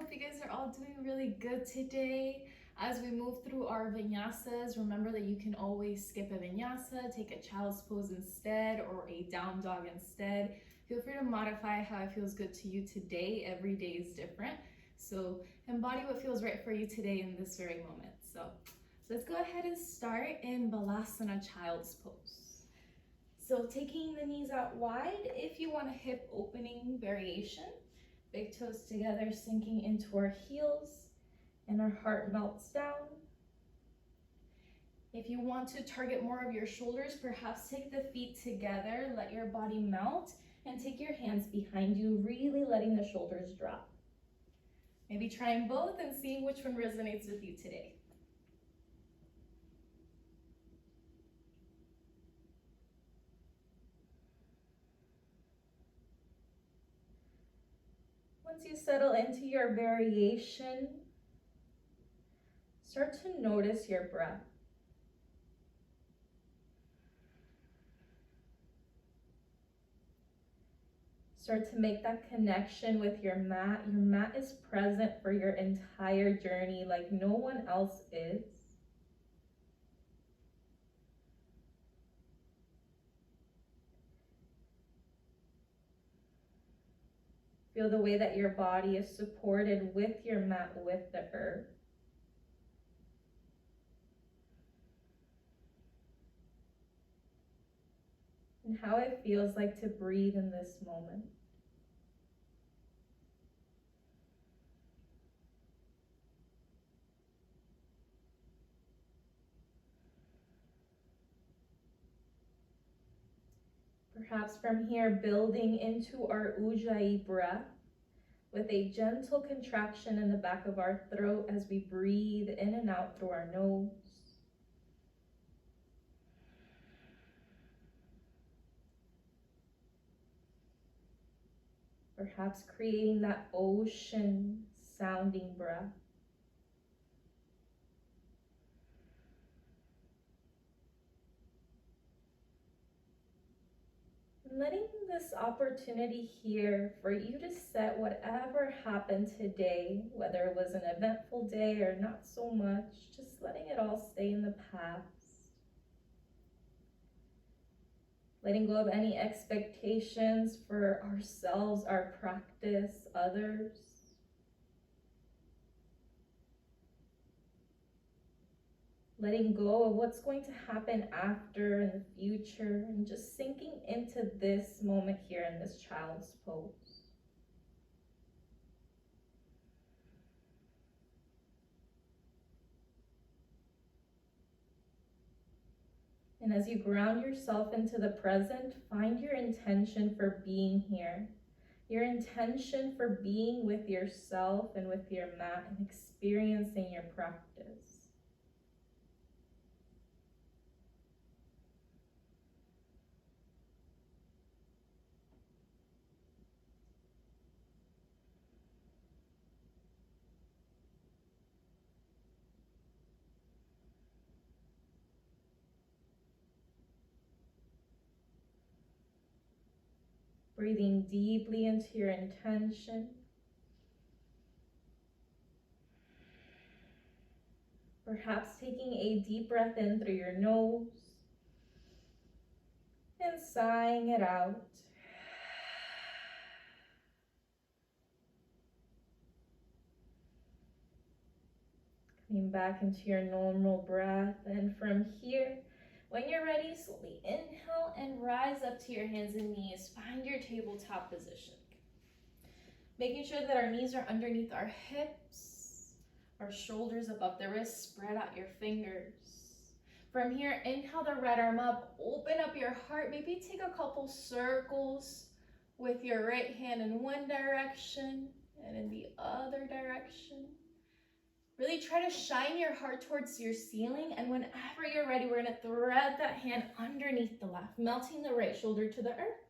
hope you guys are all doing really good today. As we move through our vinyasas, remember that you can always skip a vinyasa, take a child's pose instead, or a down dog instead. Feel free to modify how it feels good to you today. Every day is different. So embody what feels right for you today in this very moment. So let's go ahead and start in Balasana Child's Pose. So taking the knees out wide, if you want a hip opening variation, big toes together, sinking into our heels, and our heart melts down. If you want to target more of your shoulders, perhaps take the feet together, let your body melt, and take your hands behind you, really letting the shoulders drop. Maybe trying both and seeing which one resonates with you today. Once you settle into your variation, start to notice your breath. Start to make that connection with your mat. Your mat is present for your entire journey like no one else is. Feel the way that your body is supported with your mat, with the earth. And how it feels like to breathe in this moment. Perhaps from here, building into our Ujjayi breath with a gentle contraction in the back of our throat as we breathe in and out through our nose. Perhaps creating that ocean sounding breath. Letting this opportunity here for you to set whatever happened today, whether it was an eventful day or not so much, just letting it all stay in the past. Letting go of any expectations for ourselves, our practice, others. Letting go of what's going to happen after in the future, and just sinking into this moment here in this child's pose. And as you ground yourself into the present, find your intention for being here. Your intention for being with yourself and with your mat and experiencing your practice. Breathing deeply into your intention. Perhaps taking a deep breath in through your nose and sighing it out. Coming back into your normal breath, and from here, when you're ready, slowly inhale and rise up to your hands and knees. Find your tabletop position. Making sure that our knees are underneath our hips, our shoulders above the wrists, spread out your fingers. From here, inhale the right arm up, open up your heart, maybe take a couple circles with your right hand in one direction and in the other direction. Really try to shine your heart towards your ceiling, and whenever you're ready, we're gonna thread that hand underneath the left, melting the right shoulder to the earth.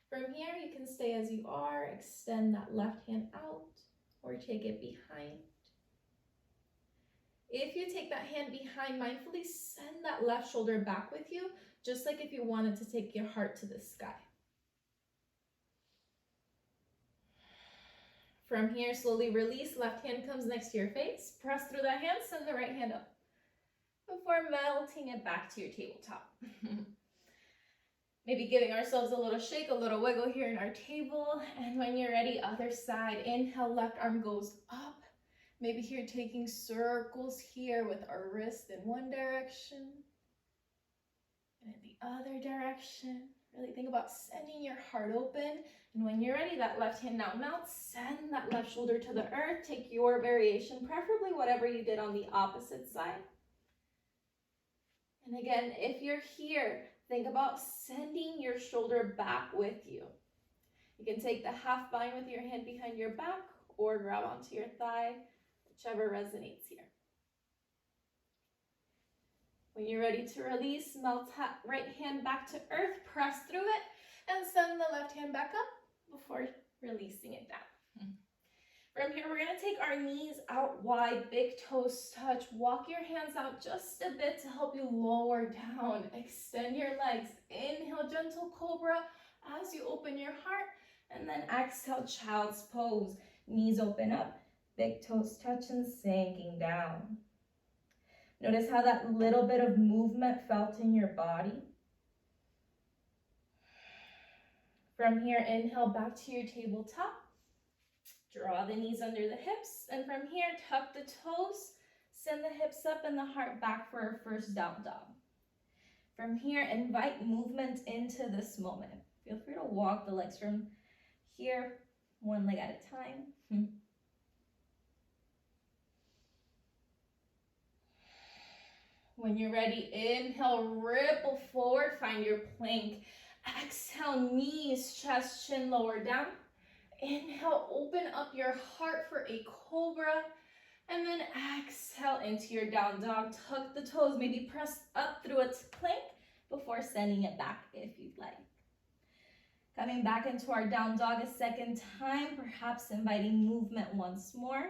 From here, you can stay as you are, extend that left hand out, or take it behind. If you take that hand behind, mindfully send that left shoulder back with you, just like if you wanted to take your heart to the sky. From here, slowly release. Left hand comes next to your face. Press through that hand, send the right hand up before melting it back to your tabletop. Maybe giving ourselves a little shake, a little wiggle here in our table. And when you're ready, other side. Inhale, left arm goes up. Maybe here taking circles here with our wrist in one direction and in the other direction. Really think about sending your heart open. And when you're ready, that left hand now melts. Send that left shoulder to the earth. Take your variation, preferably whatever you did on the opposite side. And again, if you're here, think about sending your shoulder back with you. You can take the half bind with your hand behind your back or grab onto your thigh, whichever resonates here. When you're ready to release, melt that right hand back to earth, press through it, and send the left hand back up before releasing it down. From here, we're gonna take our knees out wide, big toes touch. Walk your hands out just a bit to help you lower down. Extend your legs. Inhale, gentle cobra as you open your heart, and then exhale, child's pose. Knees open up, big toes touch and sinking down. Notice how that little bit of movement felt in your body. From here, inhale back to your tabletop. Draw the knees under the hips, and from here, tuck the toes, send the hips up and the heart back for our first down dog. From here, invite movement into this moment. Feel free to walk the legs from here, one leg at a time. When you're ready, inhale, ripple forward, find your plank. Exhale, knees, chest, chin, lower down. Inhale, open up your heart for a cobra. And then exhale into your down dog. Tuck the toes, maybe press up through its plank before sending it back if you'd like. Coming back into our down dog a second time, perhaps inviting movement once more.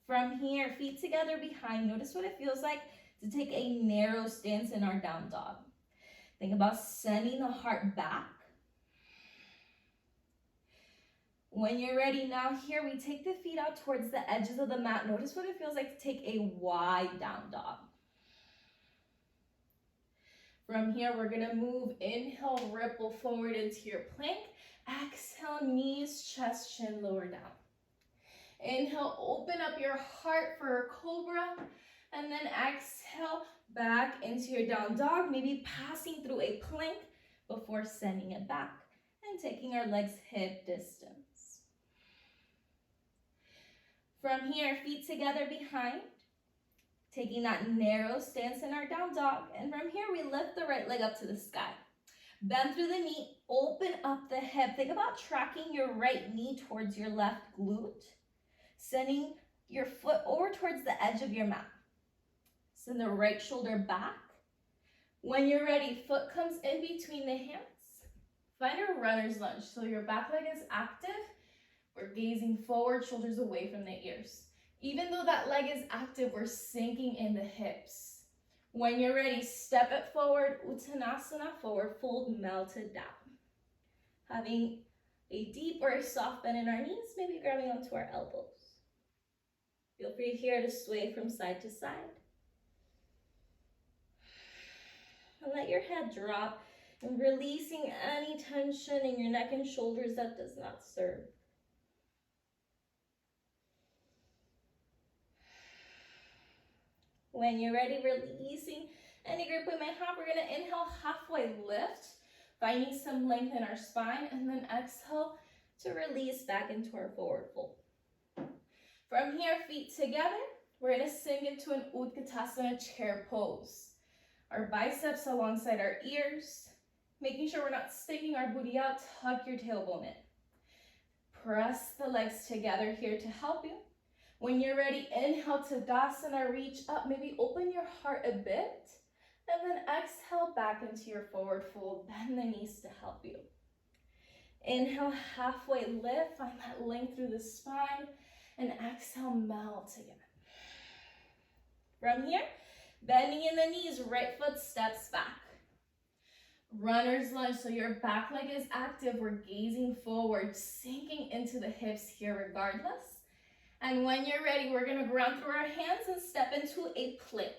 From here, feet together behind. Notice what it feels like to take a narrow stance in our down dog. Think about sending the heart back. When you're ready now, here we take the feet out towards the edges of the mat. Notice what it feels like to take a wide down dog. From here, we're gonna move. Inhale, ripple forward into your plank. Exhale, knees, chest, chin, lower down. Inhale, open up your heart for a cobra. And then exhale, back into your down dog, maybe passing through a plank before sending it back and taking our legs hip distance. From here, feet together behind, taking that narrow stance in our down dog. And from here, we lift the right leg up to the sky. Bend through the knee, open up the hip. Think about tracking your right knee towards your left glute, sending your foot over towards the edge of your mat. Send the right shoulder back. When you're ready, foot comes in between the hands. Find a runner's lunge. So your back leg is active. We're gazing forward, shoulders away from the ears. Even though that leg is active, we're sinking in the hips. When you're ready, step it forward, Uttanasana, forward fold, melted down. Having a deep or a soft bend in our knees, maybe grabbing onto our elbows. Feel free here to sway from side to side. And let your head drop, and releasing any tension in your neck and shoulders that does not serve. When you're ready, releasing any grip we may have, we're gonna inhale, halfway lift, finding some length in our spine, and then exhale to release back into our forward fold. From here, feet together, we're gonna sink into an Utkatasana chair pose. Our biceps alongside our ears, making sure we're not sticking our booty out, tuck your tailbone in. Press the legs together here to help you. When you're ready, inhale to Tadasana, reach up, maybe open your heart a bit, and then exhale back into your forward fold, bend the knees to help you. Inhale, halfway lift, find that length through the spine, and exhale, melt again. From here, bending in the knees, right foot steps back. Runner's lunge, so your back leg is active. We're gazing forward, sinking into the hips here regardless. And when you're ready, we're gonna ground through our hands and step into a plank.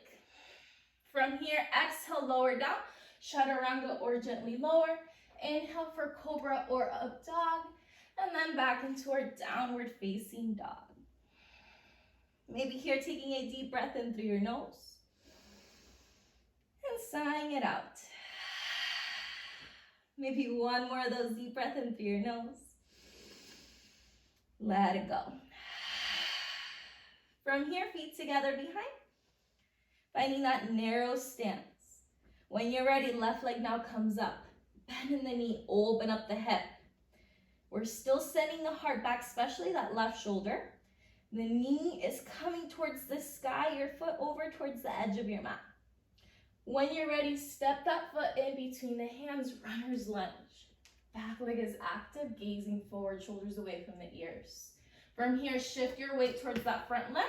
From here, exhale, lower down, chaturanga or gently lower. Inhale for cobra or up dog, and then back into our downward facing dog. Maybe here taking a deep breath in through your nose and sighing it out. Maybe one more of those deep breaths in through your nose. Let it go. From here, feet together behind. Finding that narrow stance. When you're ready, left leg now comes up. Bend in the knee, open up the hip. We're still sending the heart back, especially that left shoulder. The knee is coming towards the sky, your foot over towards the edge of your mat. When you're ready, step that foot in between the hands, runner's lunge. Back leg is active, gazing forward, shoulders away from the ears. From here, shift your weight towards that front leg,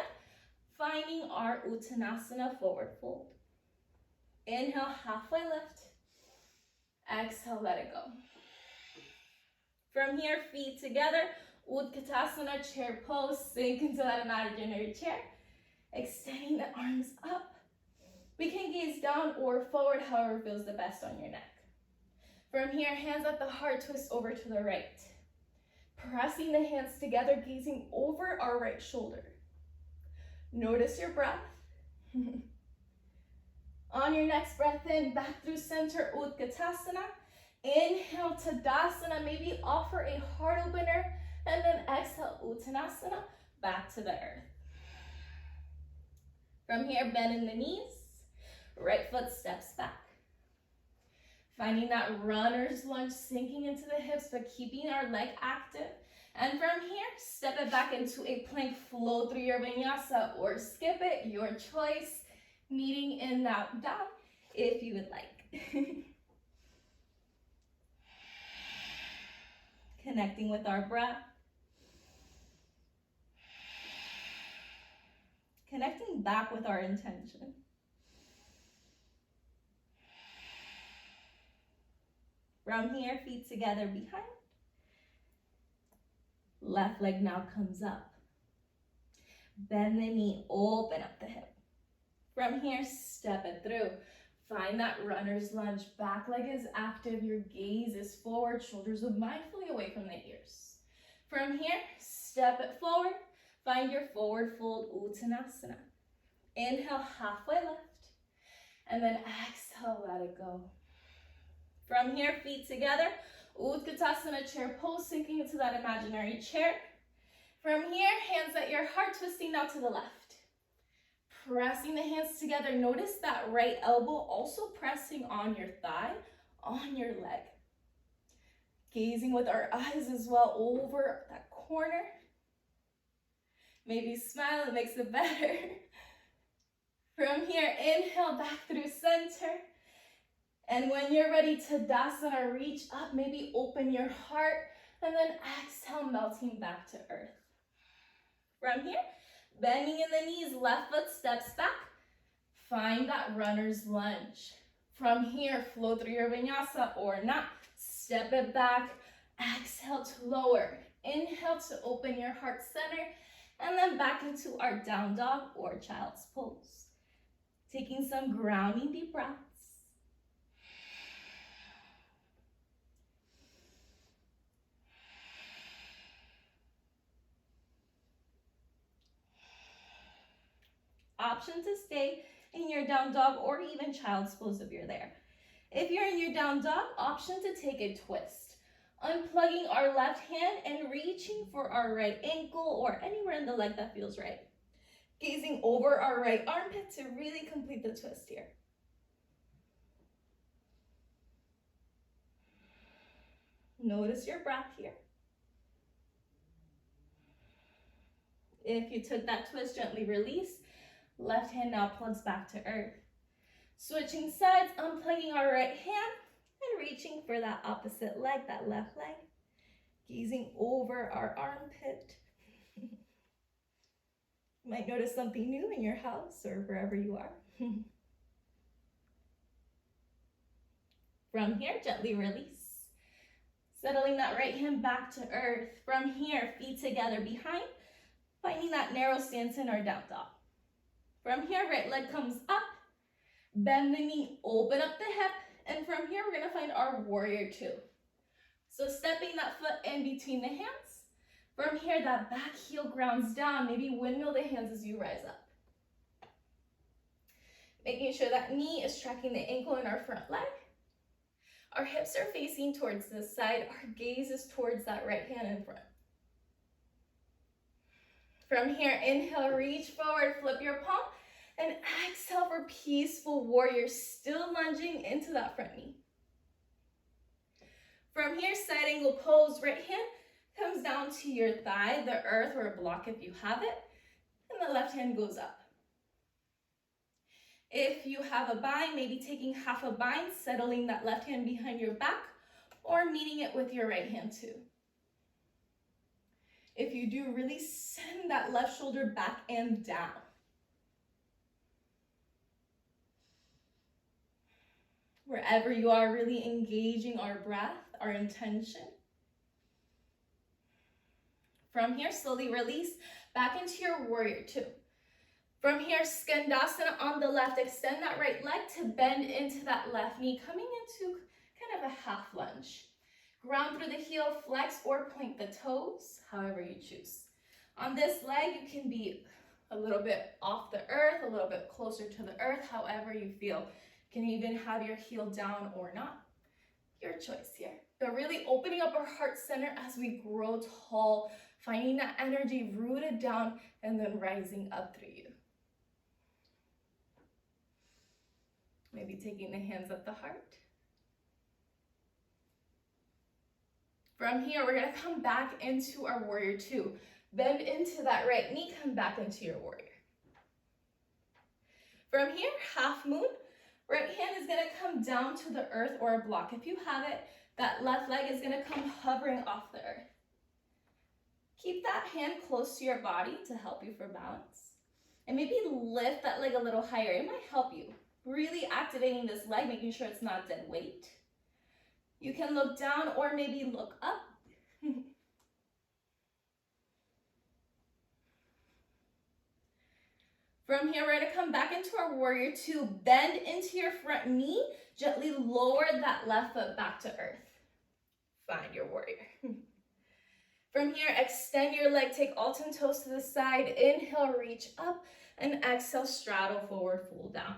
finding our Uttanasana, forward fold. Inhale, halfway lift. Exhale, let it go. From here, feet together, Utkatasana, chair pose, sink into that imaginary chair. Extending the arms up. We can gaze down or forward, however feels the best on your neck. From here, hands at the heart, twist over to the right. Pressing the hands together, gazing over our right shoulder. Notice your breath. On your next breath in, back through center, Utkatasana. Inhale, Tadasana, maybe offer a heart opener, and then exhale, Uttanasana, back to the earth. From here, bend in the knees, right foot steps back. Finding that runner's lunge, sinking into the hips, but keeping our leg active. And from here, step it back into a plank, flow through your vinyasa, or skip it, your choice. Meeting in that down, if you would like. Connecting with our breath. Connecting back with our intention. From here, feet together behind. Left leg now comes up. Bend the knee, open up the hip. From here, step it through. Find that runner's lunge. Back leg is active. Your gaze is forward. Shoulders are mindfully away from the ears. From here, step it forward. Find your forward fold, Uttanasana. Inhale, halfway lift. And then exhale, let it go. From here, feet together. Utkatasana, chair pose, sinking into that imaginary chair. From here, hands at your heart, twisting now to the left. Pressing the hands together. Notice that right elbow also pressing on your thigh, on your leg. Gazing with our eyes as well over that corner. Maybe smile, it makes it better. From here, inhale back through center. And when you're ready, Tadasana, reach up, maybe open your heart, and then exhale, melting back to earth. From here, bending in the knees, left foot steps back. Find that runner's lunge. From here, flow through your vinyasa or not. Step it back. Exhale to lower. Inhale to open your heart center. And then back into our down dog or child's pose. Taking some grounding deep breaths. Option to stay in your down dog or even child's pose if you're there. If you're in your down dog, option to take a twist. Unplugging our left hand and reaching for our right ankle or anywhere in the leg that feels right. Gazing over our right armpit to really complete the twist here. Notice your breath here. If you took that twist, gently release. Left hand now plugs back to earth. Switching sides, unplugging our right hand and reaching for that opposite leg, that left leg. Gazing over our armpit. You might notice something new in your house or wherever you are. From here, gently release. Settling that right hand back to earth. From here, feet together behind, finding that narrow stance in our down dog. From here, right leg comes up, bend the knee, open up the hip, and from here, we're gonna find our warrior two. So stepping that foot in between the hands. From here, that back heel grounds down. Maybe windmill the hands as you rise up. Making sure that knee is tracking the ankle in our front leg. Our hips are facing towards this side. Our gaze is towards that right hand in front. From here, inhale, reach forward, flip your palm, and exhale for peaceful warrior, still lunging into that front knee. From here, side angle pose, right hand comes down to your thigh, the earth or a block if you have it, and the left hand goes up. If you have a bind, maybe taking half a bind, settling that left hand behind your back, or meeting it with your right hand too. If you do, really send that left shoulder back and down. Wherever you are, really engaging our breath, our intention. From here, slowly release back into your warrior two. From here, Skandasana on the left. Extend that right leg to bend into that left knee, coming into kind of a half lunge. Ground through the heel, flex or point the toes, however you choose. On this leg, you can be a little bit off the earth, a little bit closer to the earth, however you feel. You can even have your heel down or not. Your choice here. But really opening up our heart center as we grow tall, finding that energy rooted down and then rising up through you. Maybe taking the hands at the heart. From here, we're gonna come back into our warrior two. Bend into that right knee, come back into your warrior. From here, half moon. Right hand is gonna come down to the earth or a block. If you have it, that left leg is gonna come hovering off the earth. Keep that hand close to your body to help you for balance. And maybe lift that leg a little higher. It might help you. Really activating this leg, making sure it's not dead weight. You can look down or maybe look up. From here, we're gonna come back into our warrior two. Bend into your front knee. Gently lower that left foot back to earth. Find your warrior. From here, extend your leg. Take all 10 toes to the side. Inhale, reach up. And exhale, straddle forward, fold down.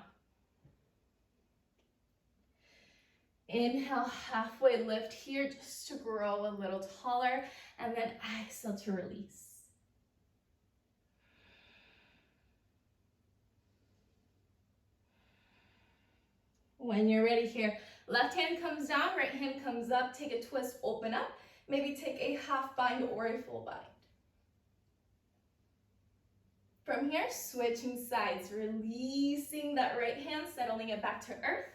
Inhale, halfway lift here just to grow a little taller. And then exhale to release. When you're ready here, left hand comes down, right hand comes up. Take a twist, open up. Maybe take a half bind or a full bind. From here, switching sides, releasing that right hand, settling it back to earth.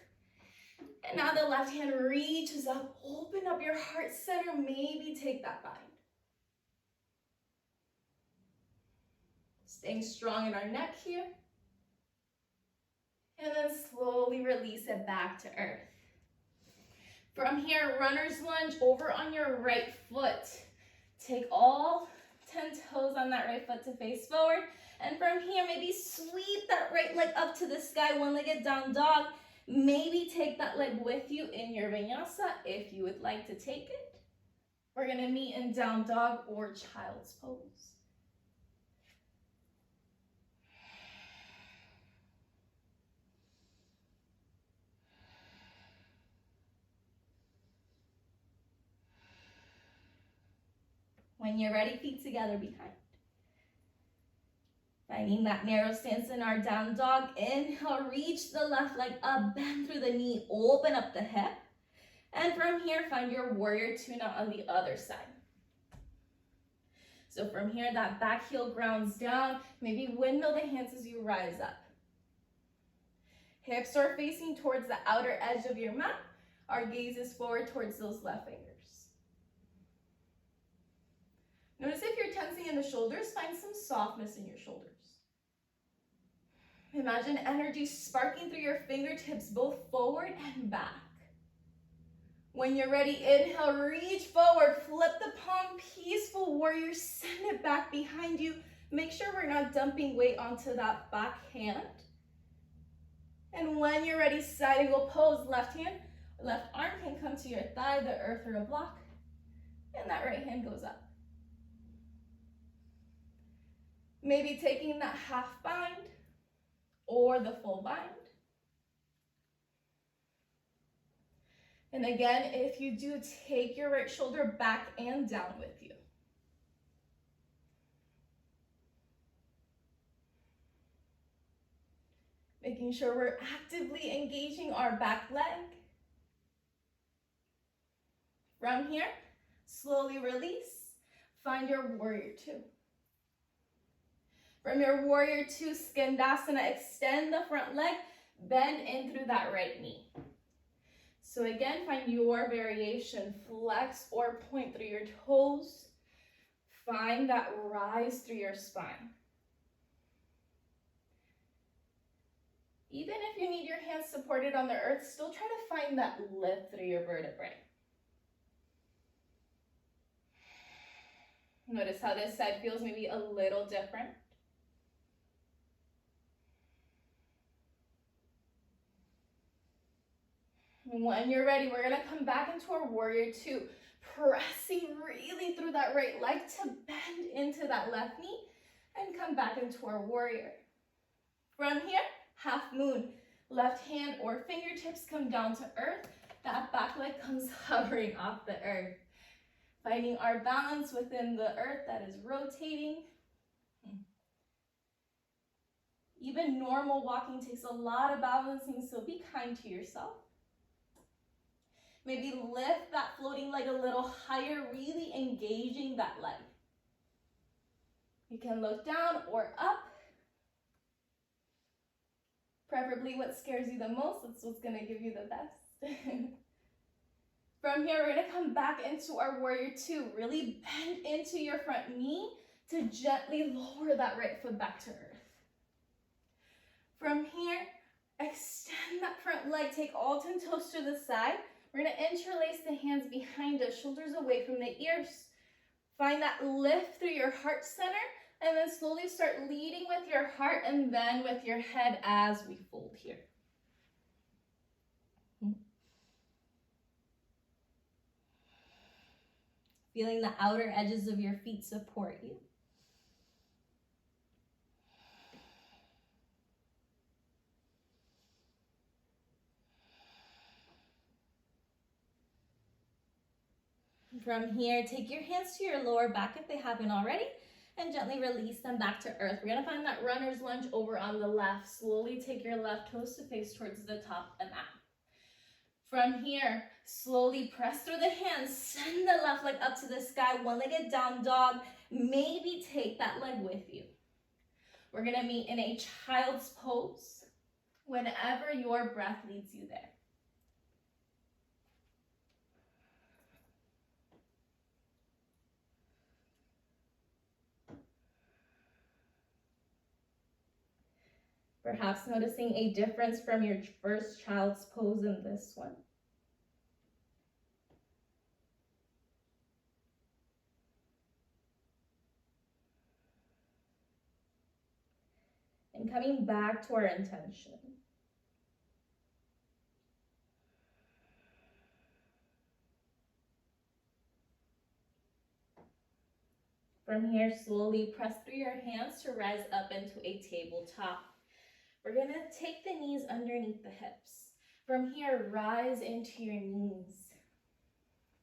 And now the left hand reaches up, open up your heart center, maybe take that bind. Staying strong in our neck here. And then slowly release it back to earth. From here, runner's lunge over on your right foot. Take all 10 toes on that right foot to face forward. And from here, maybe sweep that right leg up to the sky, one-legged down dog. Maybe take that leg with you in your Vinyasa if you would like to take it. We're gonna meet in down dog or child's pose. When you're ready, feet together behind. Finding that narrow stance in our down dog. Inhale, reach the left leg up, bend through the knee, open up the hip. And from here, find your warrior two now on the other side. So from here, that back heel grounds down. Maybe windmill the hands as you rise up. Hips are facing towards the outer edge of your mat. Our gaze is forward towards those left fingers. Notice if you're tensing in the shoulders, find some softness in your shoulders. Imagine energy sparking through your fingertips, both forward and back. When you're ready, inhale, reach forward, flip the palm, peaceful warrior, send it back behind you. Make sure we're not dumping weight onto that back hand. And when you're ready, side angle pose, left hand, left arm can come to your thigh, the earth or a block, and that right hand goes up. Maybe taking that half bind or the full bind. And again, if you do, take your right shoulder back and down with you. Making sure we're actively engaging our back leg. From here, slowly release. Find your warrior two. From your warrior two, Skandasana, extend the front leg, bend in through that right knee. So again, find your variation. Flex or point through your toes. Find that rise through your spine. Even if you need your hands supported on the earth, still try to find that lift through your vertebrae. Notice how this side feels maybe a little different. When you're ready, we're gonna come back into our warrior two, pressing really through that right leg to bend into that left knee and come back into our warrior. From here, half moon, left hand or fingertips come down to earth. That back leg comes hovering off the earth. Finding our balance within the earth that is rotating. Even normal walking takes a lot of balancing, so be kind to yourself. Maybe lift that floating leg a little higher, really engaging that leg. You can look down or up. Preferably what scares you the most, that's what's gonna give you the best. From here, we're gonna come back into our warrior two. Really bend into your front knee to gently lower that right foot back to earth. From here, extend that front leg, take all 10 toes to the side. We're gonna interlace the hands behind us, shoulders away from the ears. Find that lift through your heart center, and then slowly start leading with your heart and then with your head as we fold here. Feeling the outer edges of your feet support you. From here, take your hands to your lower back if they haven't already, and gently release them back to earth. We're gonna find that runner's lunge over on the left. Slowly take your left toes to face towards the top of the mat. From here, slowly press through the hands, send the left leg up to the sky, one-legged down dog. Maybe take that leg with you. We're gonna meet in a child's pose whenever your breath leads you there. Perhaps noticing a difference from your first child's pose in this one. And coming back to our intention. From here, slowly press through your hands to rise up into a tabletop. We're gonna take the knees underneath the hips. From here, rise into your knees.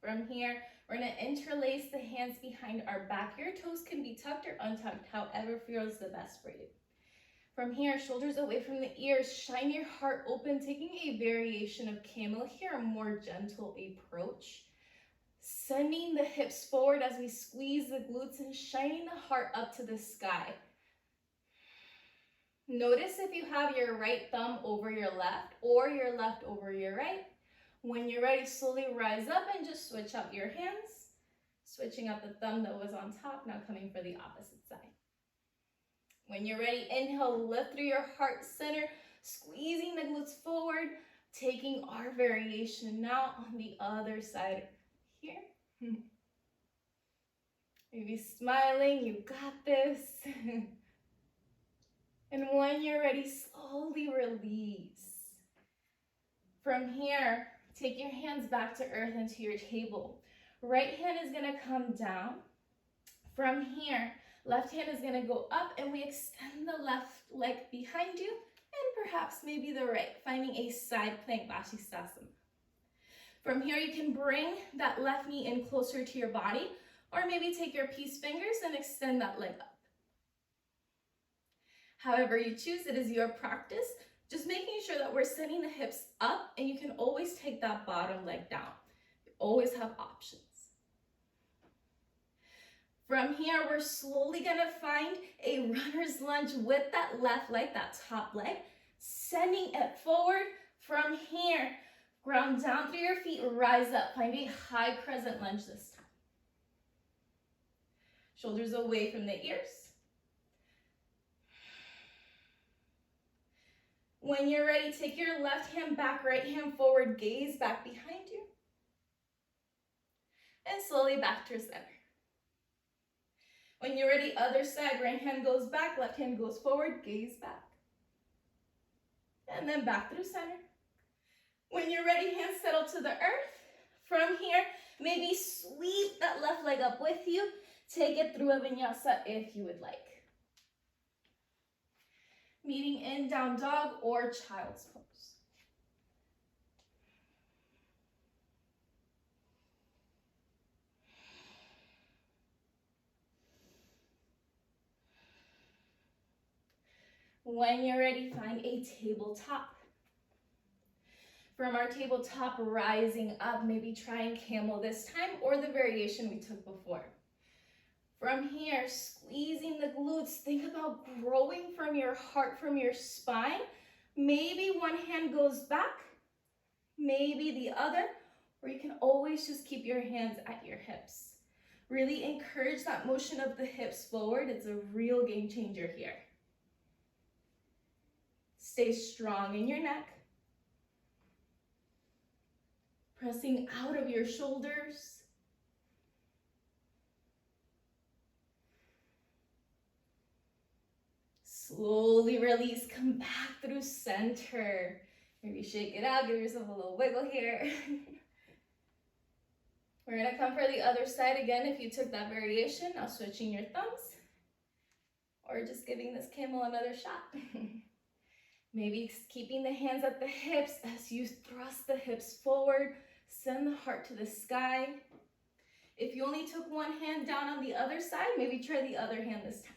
From here, we're gonna interlace the hands behind our back. Your toes can be tucked or untucked, however feels the best for you. From here, shoulders away from the ears, shine your heart open, taking a variation of camel here, a more gentle approach. Sending the hips forward as we squeeze the glutes and shining the heart up to the sky. Notice if you have your right thumb over your left or your left over your right. When you're ready, slowly rise up and just switch up your hands. Switching up the thumb that was on top, now coming for the opposite side. When you're ready, inhale, lift through your heart center, squeezing the glutes forward. Taking our variation now on the other side here. Maybe smiling, you got this. And when you're ready, slowly release. From here, take your hands back to earth into your table. Right hand is gonna come down. From here, left hand is gonna go up, and we extend the left leg behind you, and perhaps maybe the right, finding a side plank Vashisthasana. From here, you can bring that left knee in closer to your body, or maybe take your peace fingers and extend that leg up. However you choose, it is your practice. Just making sure that we're setting the hips up, and you can always take that bottom leg down. You always have options. From here, we're slowly gonna find a runner's lunge with that left leg, that top leg, sending it forward. From here, ground down through your feet, rise up, find a high crescent lunge this time. Shoulders away from the ears. When you're ready, take your left hand back, right hand forward, gaze back behind you. And slowly back to center. When you're ready, other side, right hand goes back, left hand goes forward, gaze back. And then back through center. When you're ready, hands settle to the earth. From here, maybe sweep that left leg up with you. Take it through a vinyasa if you would like. Meeting in down dog or child's pose. When you're ready, find a tabletop. From our tabletop, rising up, maybe trying camel this time, or the variation we took before. From here, squeezing the glutes, think about growing from your heart, from your spine. Maybe one hand goes back, maybe the other, or you can always just keep your hands at your hips. Really encourage that motion of the hips forward. It's a real game changer here. Stay strong in your neck. Pressing out of your shoulders. Slowly release, come back through center. Maybe shake it out, give yourself a little wiggle here. We're gonna come for the other side again if you took that variation. Now switching your thumbs, or just giving this camel another shot. Maybe keeping the hands at the hips as you thrust the hips forward, send the heart to the sky. If you only took one hand down on the other side, maybe try the other hand this time.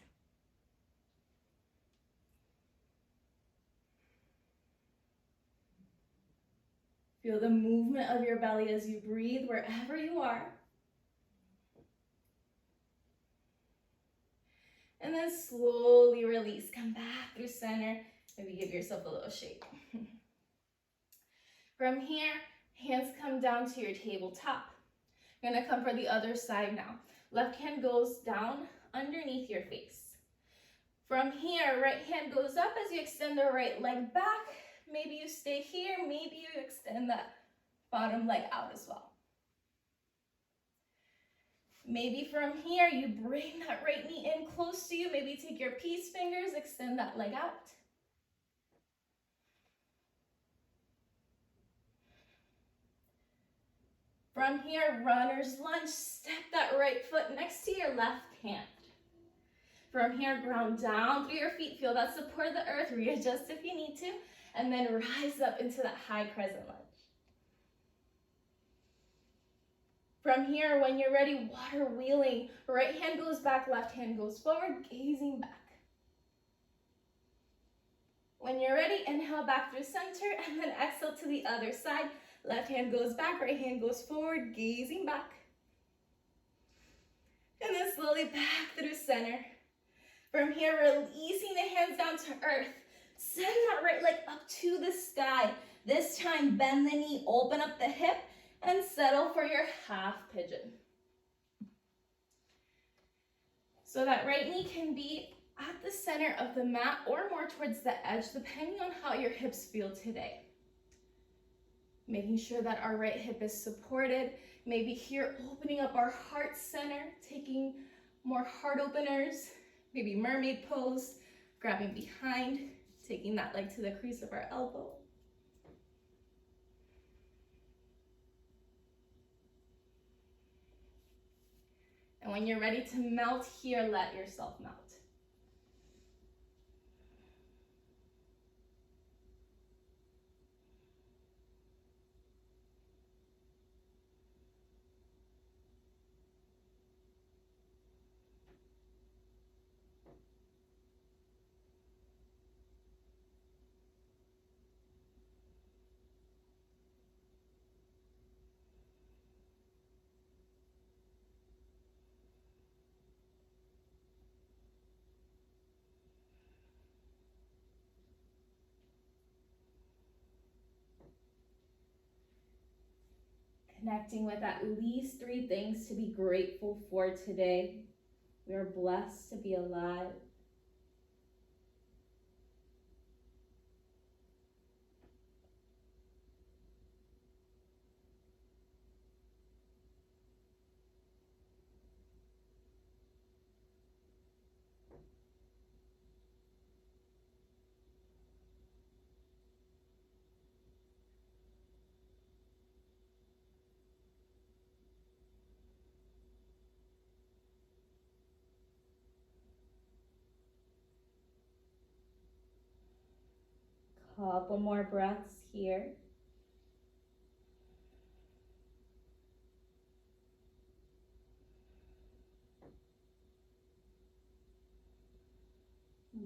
Feel the movement of your belly as you breathe wherever you are. And then slowly release, come back through center. Maybe give yourself a little shake. From here, hands come down to your tabletop. You're gonna come for the other side now. Left hand goes down underneath your face. From here, right hand goes up as you extend the right leg back. Maybe you stay here, maybe you extend that bottom leg out as well. Maybe from here, you bring that right knee in close to you. Maybe take your peace fingers, extend that leg out. From here, runner's lunge, step that right foot next to your left hand. From here, ground down through your feet, feel that support of the earth, readjust if you need to, and then rise up into that high crescent lunge. From here, when you're ready, water wheeling, right hand goes back, left hand goes forward, gazing back. When you're ready, inhale back through center, and then exhale to the other side. Left hand goes back, right hand goes forward, gazing back. And then slowly back through center. From here, releasing the hands down to earth. Send that right leg up to the sky. This time, bend the knee, open up the hip, and settle for your half pigeon. So that right knee can be at the center of the mat or more towards the edge, depending on how your hips feel today. Making sure that our right hip is supported. Maybe here, opening up our heart center, taking more heart openers, maybe mermaid pose, grabbing behind, taking that leg to the crease of our elbow. And when you're ready to melt here, let yourself melt. Connecting with at least 3 things to be grateful for today. We are blessed to be alive. Couple more breaths here.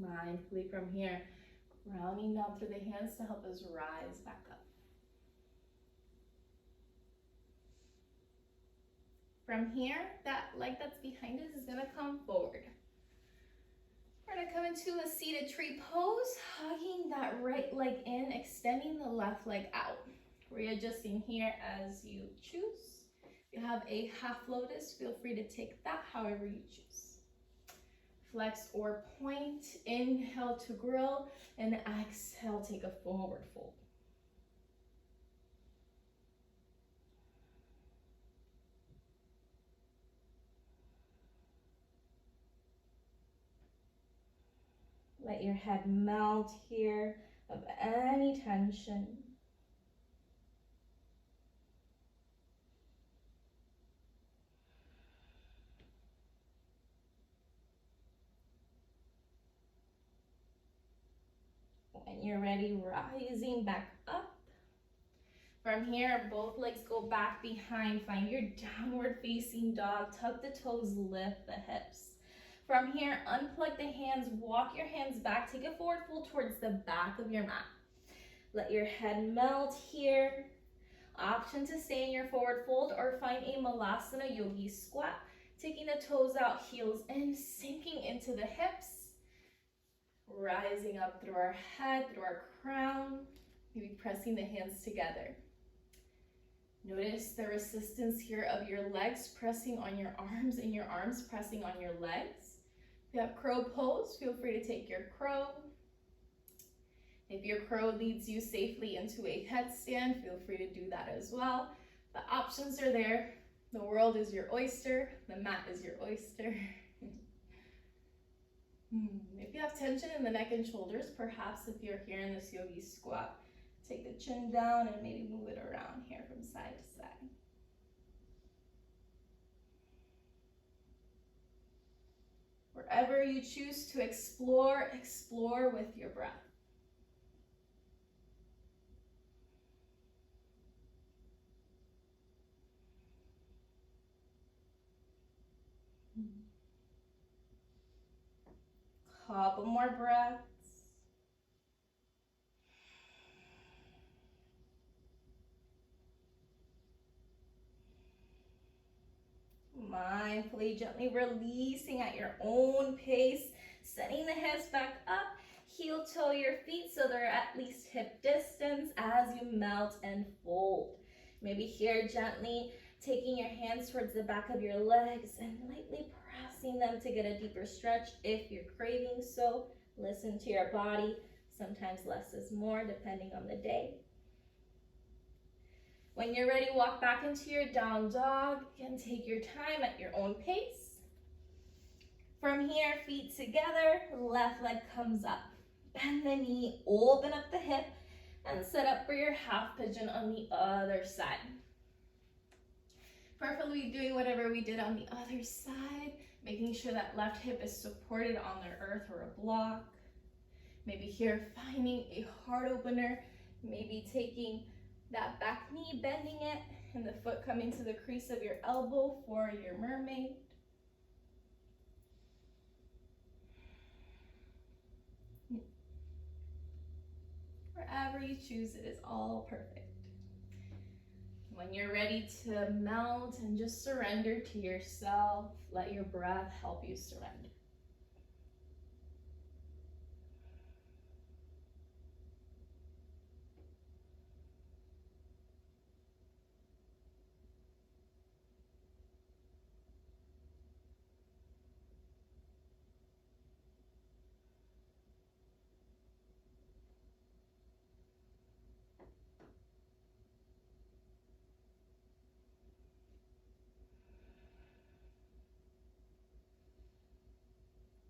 Mindfully from here, grounding down through the hands to help us rise back up. From here, that leg that's behind us is gonna come forward. We're gonna come into a seated tree pose, hugging that right leg in, extending the left leg out. Readjusting here as you choose. If you have a half lotus, feel free to take that however you choose. Flex or point, inhale to grow, and exhale, take a forward fold. Let your head melt here of any tension. When you're ready, rising back up. From here, both legs go back behind. Find your downward facing dog. Tuck the toes, lift the hips. From here, unplug the hands, walk your hands back. Take a forward fold towards the back of your mat. Let your head melt here. Option to stay in your forward fold or find a Malasana Yogi squat. Taking the toes out, heels in, sinking into the hips. Rising up through our head, through our crown. Maybe pressing the hands together. Notice the resistance here of your legs pressing on your arms and your arms pressing on your legs. If you have crow pose, feel free to take your crow. If your crow leads you safely into a headstand, feel free to do that as well. The options are there. The world is your oyster. The mat is your oyster. If you have tension in the neck and shoulders, perhaps if you're here in this yogi squat, take the chin down and maybe move it around here from side to side. Wherever you choose to explore, explore with your breath. Couple more breaths. Mindfully, gently releasing at your own pace, setting the hips back up, heel toe your feet so they're at least hip distance as you melt and fold. Maybe here gently taking your hands towards the back of your legs and lightly pressing them to get a deeper stretch if you're craving so. Listen to your body. Sometimes less is more depending on the day. When you're ready, walk back into your down dog. Again, take your time at your own pace. From here, feet together, left leg comes up. Bend the knee, open up the hip, and set up for your half pigeon on the other side. Preferably doing whatever we did on the other side, making sure that left hip is supported on the earth or a block. Maybe here, finding a heart opener, maybe taking that back knee, bending it, and the foot coming to the crease of your elbow for your mermaid. Wherever you choose, it is all perfect. When you're ready to melt and just surrender to yourself, let your breath help you surrender.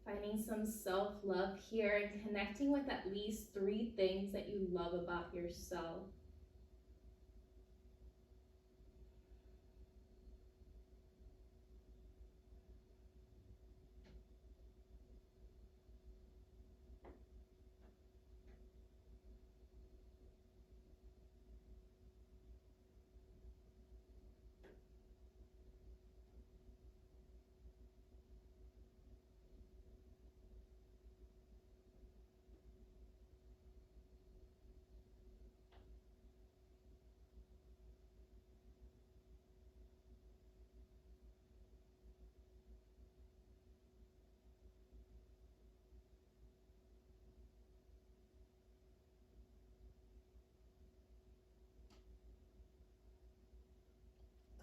Finding some self-love here and connecting with at least 3 things that you love about yourself.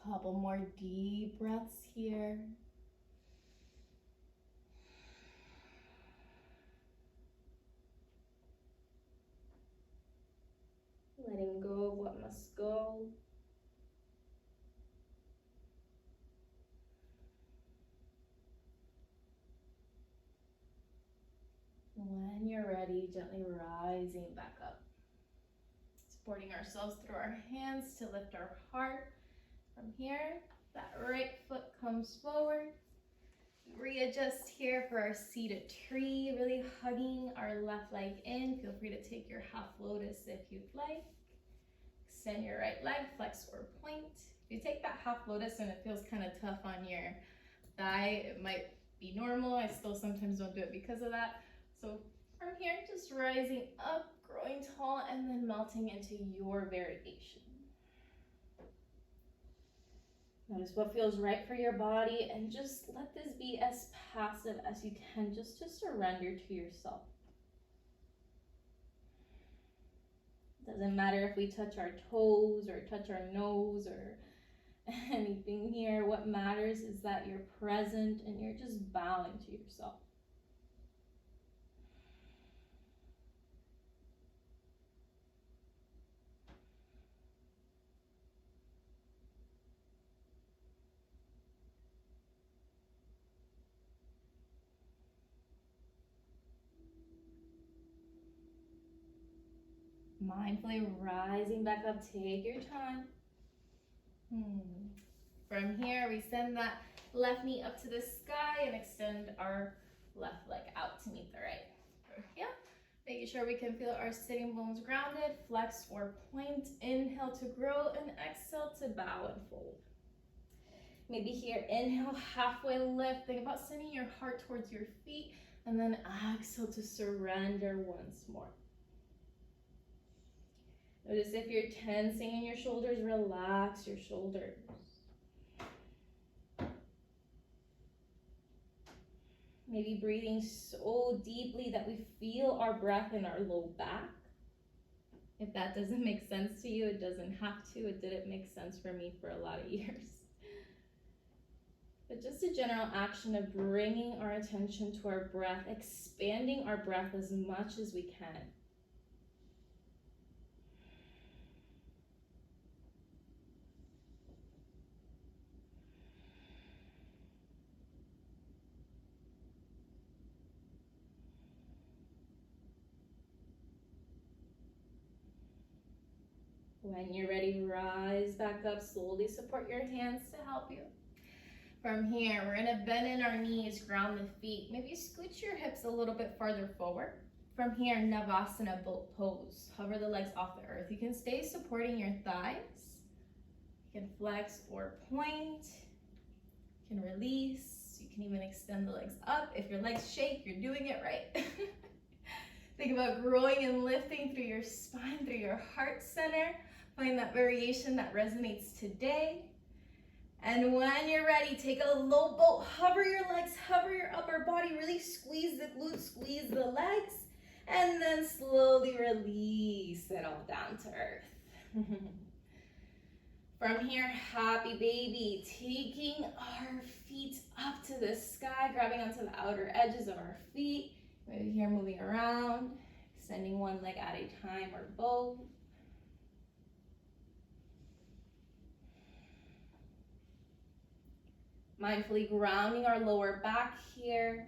Couple more deep breaths here. Letting go of what must go. When you're ready, gently rising back up. Supporting ourselves through our hands to lift our heart. From here, that right foot comes forward. Readjust here for our seated tree, really hugging our left leg in. Feel free to take your half lotus if you'd like. Extend your right leg, flex or point. If you take that half lotus and it feels kind of tough on your thigh, it might be normal. I still sometimes don't do it because of that. So from here, just rising up, growing tall, and then melting into your variation. Notice what feels right for your body and just let this be as passive as you can, just to surrender to yourself. Doesn't matter if we touch our toes or touch our nose or anything here. What matters is that you're present and you're just bowing to yourself. Mindfully rising back up, take your time. From here, we send that left knee up to the sky and extend our left leg out to meet the right. Yeah, making sure we can feel our sitting bones grounded, flex or point. Inhale to grow and exhale to bow and fold. Maybe here, inhale, halfway lift. Think about sending your heart towards your feet, and then exhale to surrender once more. Notice if you're tensing in your shoulders, relax your shoulders. Maybe breathing so deeply that we feel our breath in our low back. If that doesn't make sense to you, it doesn't have to. It didn't make sense for me for a lot of years. But just a general action of bringing our attention to our breath, expanding our breath as much as we can. When you're ready, rise back up. Slowly support your hands to help you. From here, we're gonna bend in our knees, ground the feet. Maybe scooch your hips a little bit farther forward. From here, Navasana boat pose. Hover the legs off the earth. You can stay supporting your thighs. You can flex or point. You can release. You can even extend the legs up. If your legs shake, you're doing it right. Think about growing and lifting through your spine, through your heart center. Find that variation that resonates today. And when you're ready, take a low boat, hover your legs, hover your upper body, really squeeze the glutes, squeeze the legs, and then slowly release it all down to earth. From here, happy baby, taking our feet up to the sky, grabbing onto the outer edges of our feet. Maybe here moving around, extending one leg at a time or both. Mindfully grounding our lower back here.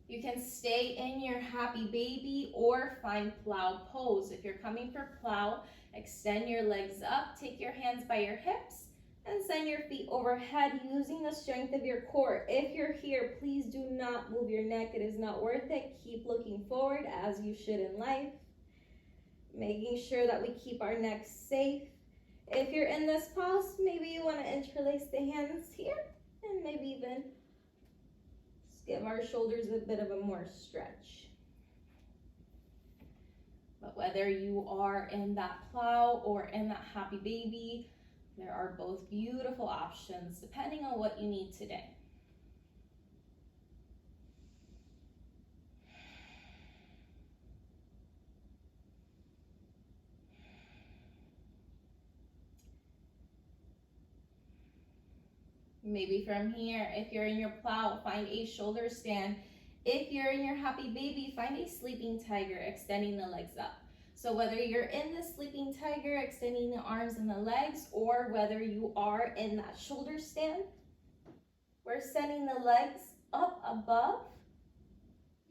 You can stay in your happy baby or find plow pose. If you're coming for plow, extend your legs up, take your hands by your hips, and send your feet overhead using the strength of your core. If you're here, please do not move your neck. It is not worth it. Keep looking forward as you should in life. Making sure that we keep our necks safe. If you're in this pose, maybe you want to interlace the hands here and maybe even give our shoulders a bit of a more stretch. But whether you are in that plow or in that happy baby, there are both beautiful options depending on what you need today. Maybe from here, if you're in your plow, find a shoulder stand. If you're in your happy baby, find a sleeping tiger, extending the legs up. So whether you're in the sleeping tiger, extending the arms and the legs, or whether you are in that shoulder stand, we're sending the legs up above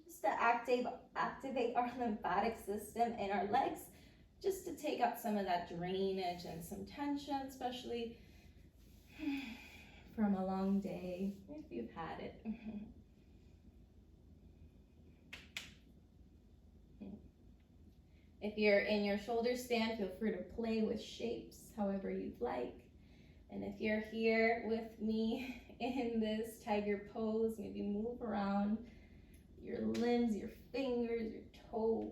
just to activate our lymphatic system in our legs, just to take out some of that drainage and some tension, especially from a long day, if you've had it. If you're in your shoulder stand, feel free to play with shapes however you'd like. And if you're here with me in this tiger pose, maybe move around your limbs, your fingers, your toes.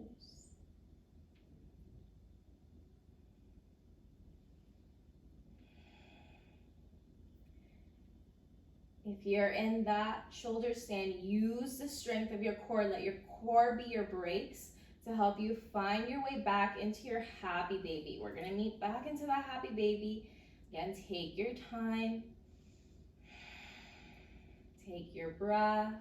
If you're in that shoulder stand, use the strength of your core. Let your core be your brakes to help you find your way back into your happy baby. We're gonna meet back into that happy baby. Again, take your time. Take your breath.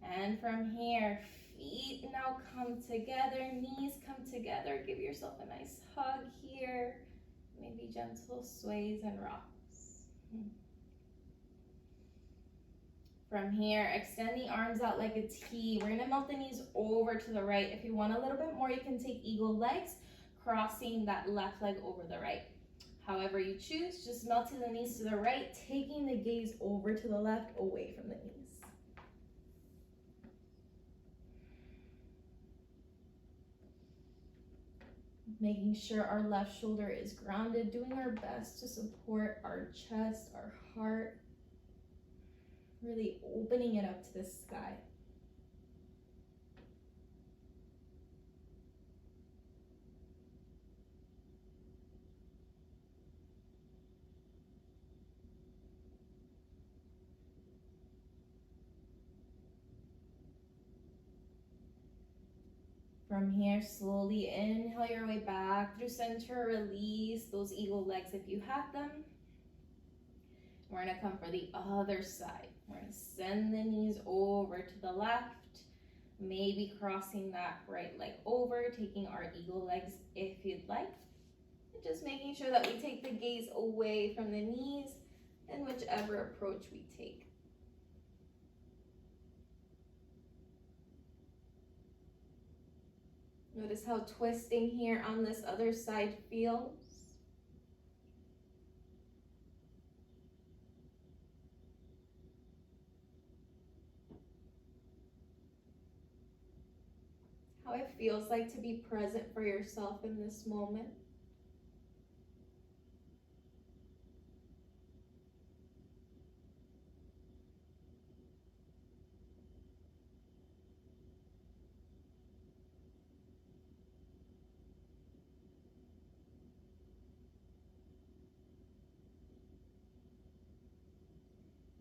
And from here, feet now come together, knees come together. Give yourself a nice hug here. Maybe gentle sways and rocks. From here, extend the arms out like a T. We're gonna melt the knees over to the right. If you want a little bit more, you can take eagle legs, crossing that left leg over the right. However you choose, just melting the knees to the right, taking the gaze over to the left, away from the knees. Making sure our left shoulder is grounded, doing our best to support our chest, our heart, really opening it up to the sky. From here, slowly inhale your way back through center, release those eagle legs if you have them. We're gonna come for the other side. We're gonna send the knees over to the left, maybe crossing that right leg over, taking our eagle legs if you'd like. And just making sure that we take the gaze away from the knees in whichever approach we take. Notice how twisting here on this other side feels. How it feels like to be present for yourself in this moment.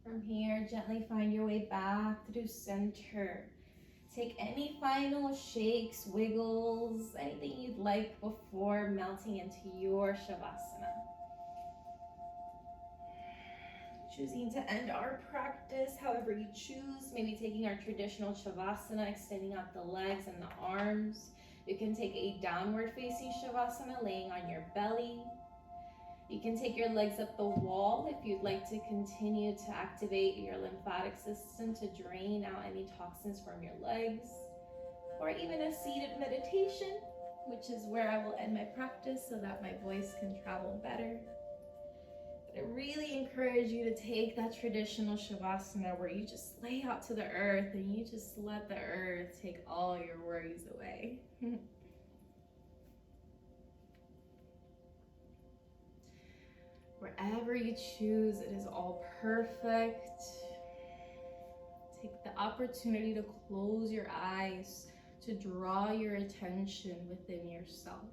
From here, gently find your way back through center. Take any final shakes, wiggles, anything you'd like before melting into your Shavasana. Choosing to end our practice however you choose, maybe taking our traditional Shavasana, extending out the legs and the arms. You can take a downward facing Shavasana, laying on your belly. You can take your legs up the wall if you'd like to continue to activate your lymphatic system to drain out any toxins from your legs, or even a seated meditation, which is where I will end my practice so that my voice can travel better. But I really encourage you to take that traditional Shavasana where you just lay out to the earth and you just let the earth take all your worries away. Wherever you choose, it is all perfect. Take the opportunity to close your eyes, to draw your attention within yourself.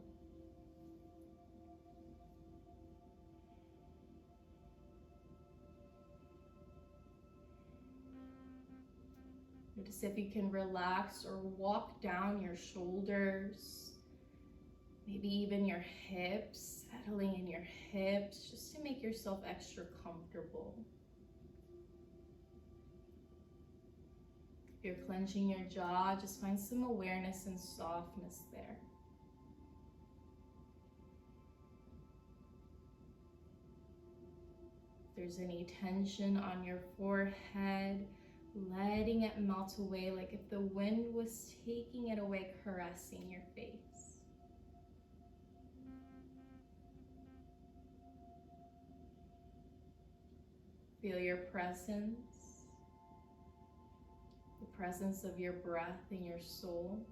Notice if you can relax or walk down your shoulders, maybe even your hips, settling in your hips, just to make yourself extra comfortable. If you're clenching your jaw, just find some awareness and softness there. If there's any tension on your forehead, letting it melt away like if the wind was taking it away, caressing your face. Feel your presence, the presence of your breath in your soul.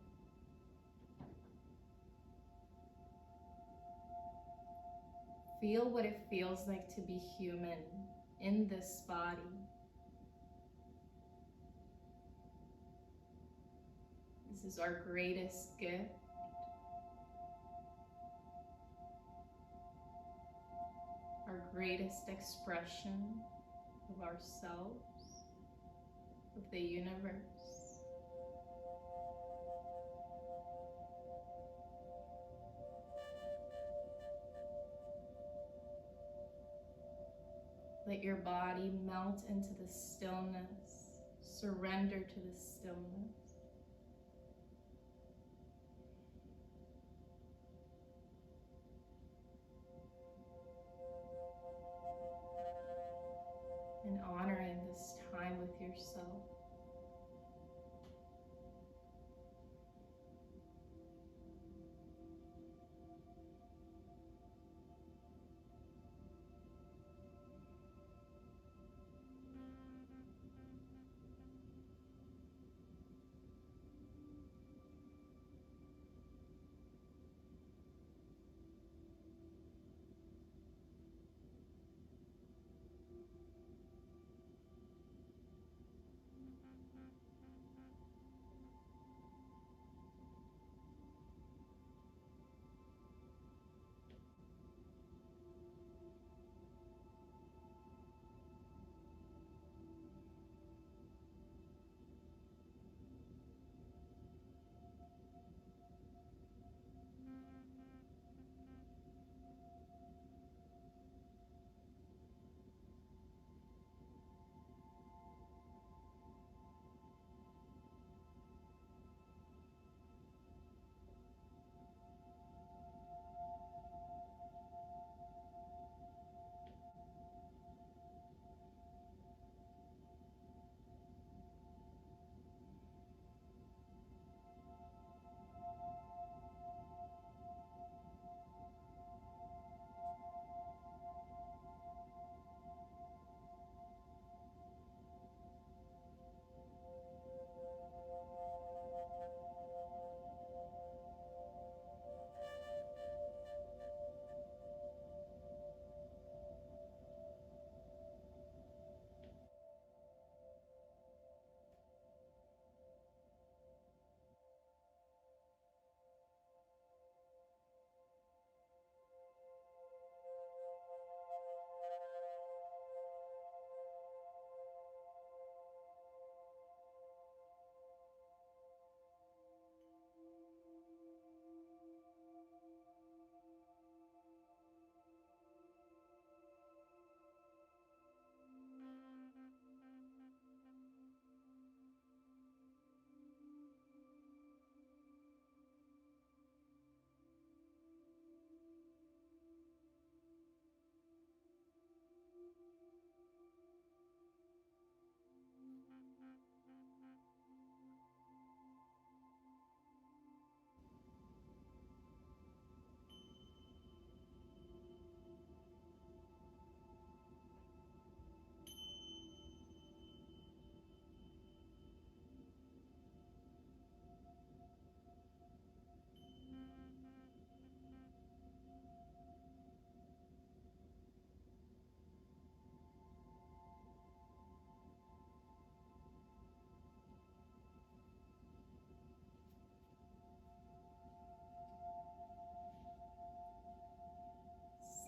Feel what it feels like to be human in this body. This is our greatest gift. Our greatest expression of ourselves, of the universe. Let your body melt into the stillness. Surrender to the stillness. And honoring this time with yourself.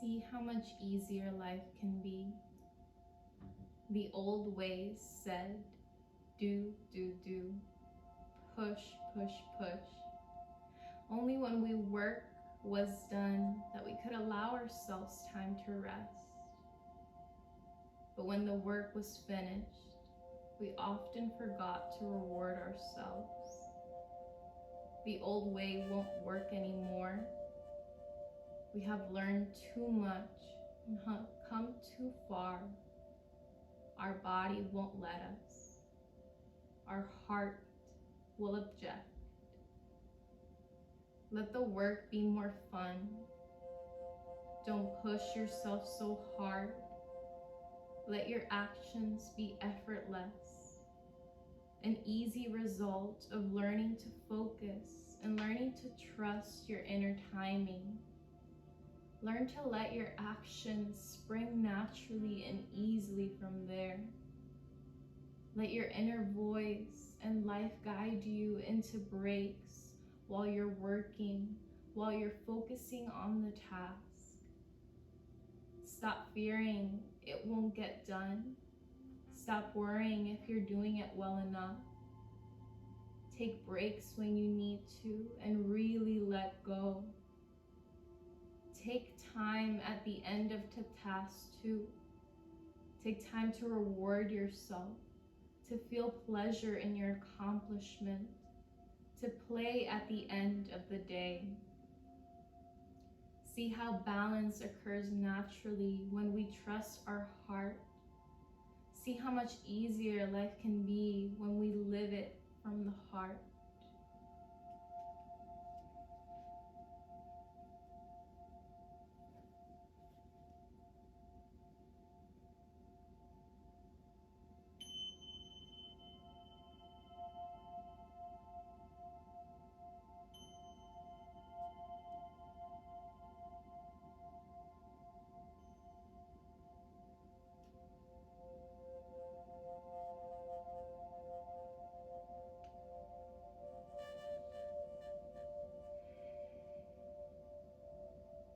See how much easier life can be. The old ways said, do, do, do, push, push, push. Only when we work was done that we could allow ourselves time to rest. But when the work was finished, we often forgot to reward ourselves. The old way won't work anymore. We have learned too much and come too far. Our body won't let us. Our heart will object. Let the work be more fun. Don't push yourself so hard. Let your actions be effortless. An easy result of learning to focus and learning to trust your inner timing. Learn to let your actions spring naturally and easily from there. Let your inner voice and life guide you into breaks while you're working, while you're focusing on the task. Stop fearing it won't get done. Stop worrying if you're doing it well enough. Take breaks when you need to and really let go. Take time at the end of the task too. Take time to reward yourself, to feel pleasure in your accomplishment, to play at the end of the day. See how balance occurs naturally when we trust our heart. See how much easier life can be when we live it from the heart.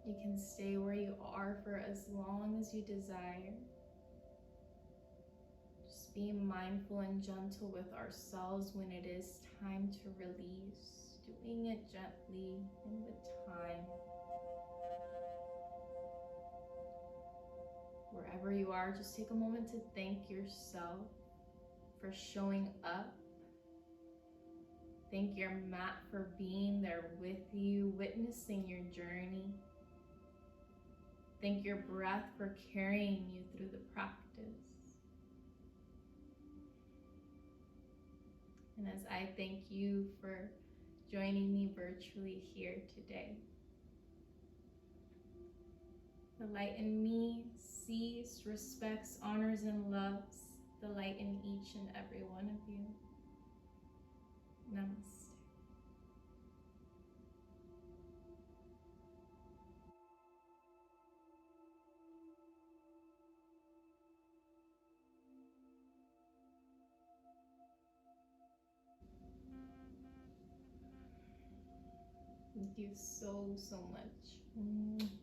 You can stay where you are for as long as you desire. Just be mindful and gentle with ourselves when it is time to release, doing it gently and with time. Wherever you are, just take a moment to thank yourself for showing up. Thank your mat for being there with you, witnessing your journey. Thank your breath for carrying you through the practice. And as I thank you for joining me virtually here today, the light in me sees, respects, honors, and loves the light in each and every one of you. Namaste. Thank you so much.